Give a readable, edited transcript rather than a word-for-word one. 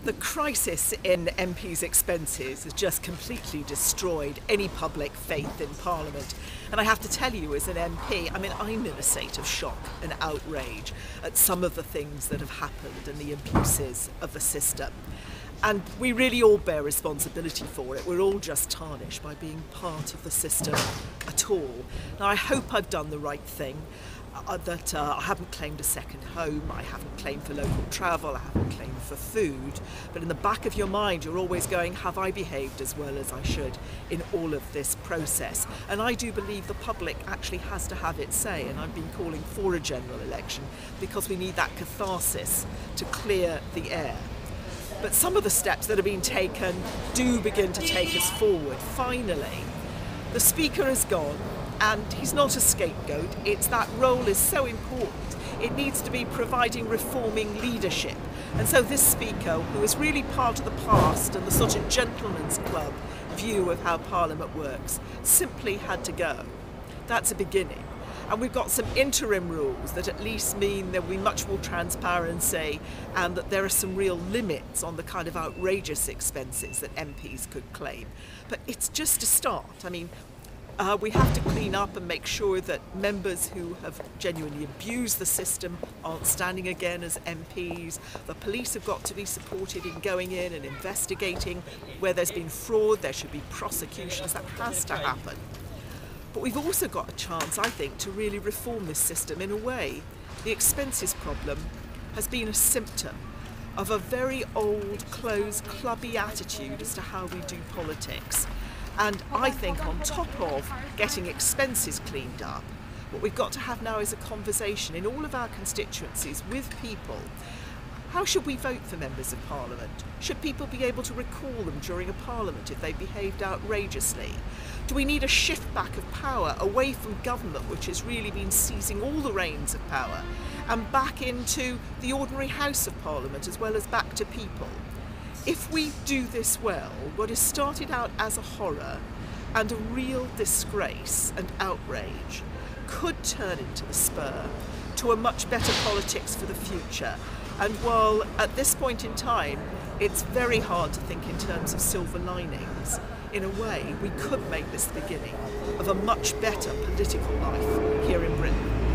The crisis in MPs' expenses has just completely destroyed any public faith in Parliament. And I have to tell you, as an MP, I'm in a state of shock and outrage at some of the things that have happened and the abuses of the system. And we really all bear responsibility for it. We're all just tarnished by being part of the system at all. Now, I hope I've done the right thing. That I haven't claimed a second home, I haven't claimed for local travel, I haven't claimed for food, but in the back of your mind you're always going, have I behaved as well as I should in all of this process? And I do believe the public actually has to have its say, and I've been calling for a general election because we need that catharsis to clear the air. But some of the steps that have been taken do begin to take us forward. Finally, the Speaker has gone, and he's not a scapegoat. It's that role is so important. It needs to be providing reforming leadership. And so this Speaker, who is really part of the past and the sort of gentleman's club view of how Parliament works, simply had to go. That's a beginning. And we've got some interim rules that at least mean there will be much more transparency and that there are some real limits on the kind of outrageous expenses that MPs could claim. But it's just a start. We have to clean up and make sure that members who have genuinely abused the system aren't standing again as MPs. The police have got to be supported in going in and investigating. Where there's been fraud, there should be prosecutions. That has to happen. But we've also got a chance, I think, to really reform this system in a way. The expenses problem has been a symptom of a very old, closed, clubby attitude as to how we do politics. And I think on top of getting expenses cleaned up, what we've got to have now is a conversation in all of our constituencies with people. How should we vote for members of Parliament? Should people be able to recall them during a Parliament if they behaved outrageously? Do we need a shift back of power away from government, which has really been seizing all the reins of power, and back into the ordinary House of Parliament as well as back to people? If we do this well, what has started out as a horror and a real disgrace and outrage could turn into the spur to a much better politics for the future. And while at this point in time it's very hard to think in terms of silver linings, in a way we could make this the beginning of a much better political life here in Britain.